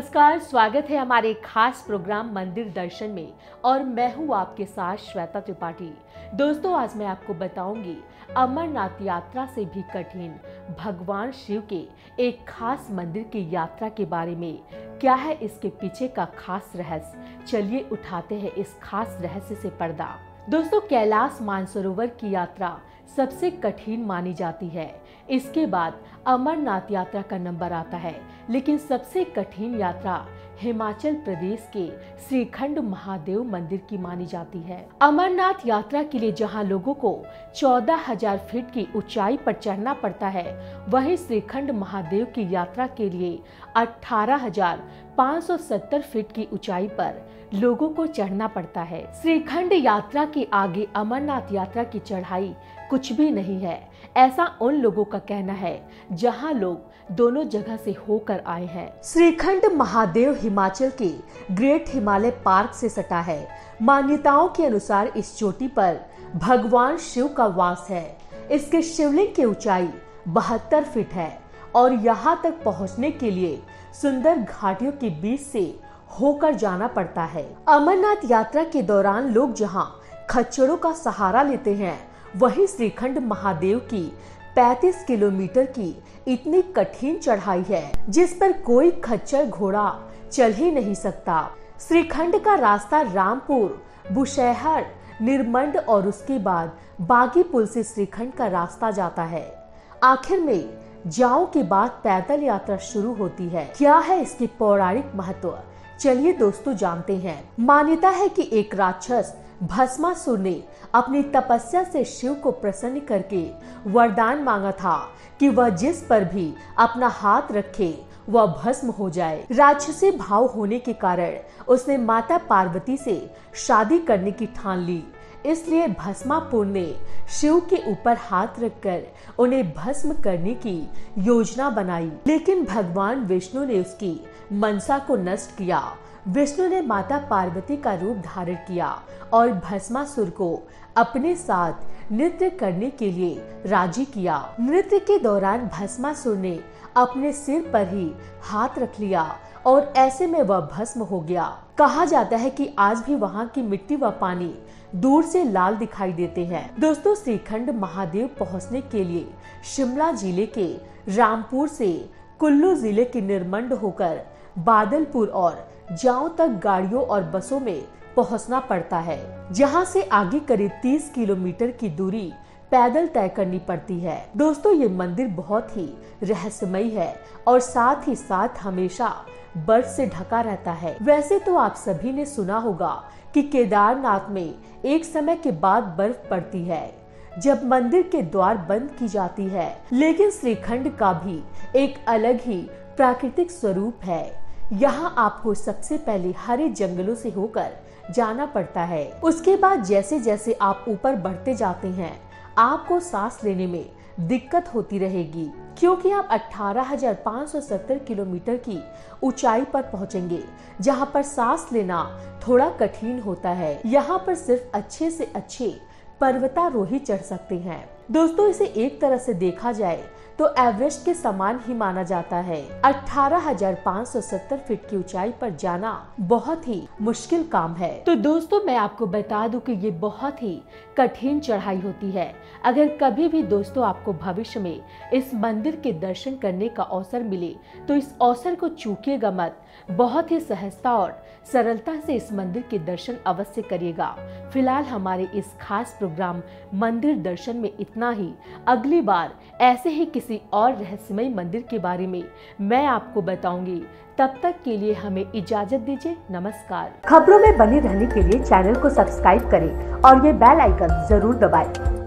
नमस्कार, स्वागत है हमारे खास प्रोग्राम मंदिर दर्शन में और मैं हूँ आपके साथ श्वेता त्रिपाठी। दोस्तों, आज मैं आपको बताऊंगी अमरनाथ यात्रा से भी कठिन भगवान शिव के एक खास मंदिर की यात्रा के बारे में। क्या है इसके पीछे का खास रहस्य? चलिए उठाते हैं इस खास रहस्य से पर्दा। दोस्तों, कैलाश मानसरोवर की यात्रा सबसे कठिन मानी जाती है। इसके बाद अमरनाथ यात्रा का नंबर आता है, लेकिन सबसे कठिन यात्रा हिमाचल प्रदेश के श्रीखंड महादेव मंदिर की मानी जाती है। अमरनाथ यात्रा के लिए जहां लोगों को 14,000 फीट की ऊंचाई पर चढ़ना पड़ता है, वहीं श्रीखंड महादेव की यात्रा के लिए 18,570 फीट की ऊंचाई पर लोगों को चढ़ना पड़ता है। श्रीखंड यात्रा के आगे अमरनाथ यात्रा की चढ़ाई कुछ भी नहीं है, ऐसा उन लोगों का कहना है जहां लोग दोनों जगह से होकर आए हैं। श्रीखंड महादेव हिमाचल के ग्रेट हिमालय पार्क से सटा है। मान्यताओं के अनुसार इस चोटी पर भगवान शिव का वास है। इसके शिवलिंग की ऊंचाई 72 फीट है और यहाँ तक पहुँचने के लिए सुंदर घाटियों के बीच से होकर जाना पड़ता है। अमरनाथ यात्रा के दौरान लोग जहाँ खच्चरों का सहारा लेते हैं, वहीं श्रीखंड महादेव की 35 किलोमीटर की इतनी कठिन चढ़ाई है जिस पर कोई खच्चर घोड़ा चल ही नहीं सकता। श्रीखंड का रास्ता रामपुर, बुशैहर, निरमंड और उसके बाद बागी पुल से श्रीखंड का रास्ता जाता है। आखिर में जाओ के बाद पैदल यात्रा शुरू होती है। क्या है इसकी पौराणिक महत्व? चलिए दोस्तों जानते हैं। मान्यता है कि एक राक्षस भस्मासुर ने अपनी तपस्या से शिव को प्रसन्न करके वरदान मांगा था कि वह जिस पर भी अपना हाथ रखे वह भस्म हो जाए। राक्षसी भाव होने के कारण उसने माता पार्वती से शादी करने की ठान ली। इसलिए भस्मापुर ने शिव के ऊपर हाथ रखकर उन्हें भस्म करने की योजना बनाई, लेकिन भगवान विष्णु ने उसकी मनसा को नष्ट किया। विष्णु ने माता पार्वती का रूप धारण किया और भस्मासुर को अपने साथ नृत्य करने के लिए राजी किया। नृत्य के दौरान भस्मासुर ने अपने सिर पर ही हाथ रख लिया और ऐसे में वह भस्म हो गया। कहा जाता है कि आज भी वहाँ की मिट्टी व पानी दूर से लाल दिखाई देते हैं। दोस्तों, श्रीखंड महादेव पहुँचने के लिए शिमला जिले के रामपुर से कुल्लू जिले के निरमंड होकर बादलपुर और जाओ तक गाड़ियों और बसों में पहुंचना पड़ता है, जहां से आगे करीब 30 किलोमीटर की दूरी पैदल तय करनी पड़ती है। दोस्तों, ये मंदिर बहुत ही रहस्यमय है और साथ ही साथ हमेशा बर्फ से ढका रहता है। वैसे तो आप सभी ने सुना होगा कि केदारनाथ में एक समय के बाद बर्फ पड़ती है जब मंदिर के द्वार बंद की जाती है, लेकिन श्रीखंड का भी एक अलग ही प्राकृतिक स्वरूप है। यहाँ आपको सबसे पहले हरे जंगलों से होकर जाना पड़ता है। उसके बाद जैसे जैसे आप ऊपर बढ़ते जाते हैं, आपको सांस लेने में दिक्कत होती रहेगी, क्योंकि आप 18,570 किलोमीटर की ऊंचाई पर पहुंचेंगे, जहां पर सांस लेना थोड़ा कठिन होता है। यहाँ पर सिर्फ अच्छे से अच्छे पर्वतारोही चढ़ सकते हैं। दोस्तों, इसे एक तरह से देखा जाए तो एवरेस्ट के समान ही माना जाता है। 18,570 फीट की ऊंचाई पर जाना बहुत ही मुश्किल काम है। तो दोस्तों, मैं आपको बता दूं कि ये बहुत ही कठिन चढ़ाई होती है। अगर कभी भी दोस्तों आपको भविष्य में इस मंदिर के दर्शन करने का अवसर मिले तो इस अवसर को चूकिएगा मत। बहुत ही सहजता और सरलता से इस मंदिर के दर्शन अवश्य करिएगा। फिलहाल हमारे इस खास प्रोग्राम मंदिर दर्शन में इतना ही। अगली बार ऐसे ही किसी और रहस्यमय मंदिर के बारे में मैं आपको बताऊंगी। तब तक के लिए हमें इजाजत दीजिए। नमस्कार। खबरों में बने रहने के लिए चैनल को सब्सक्राइब करें और ये बेल आइकन जरूर दबाएं।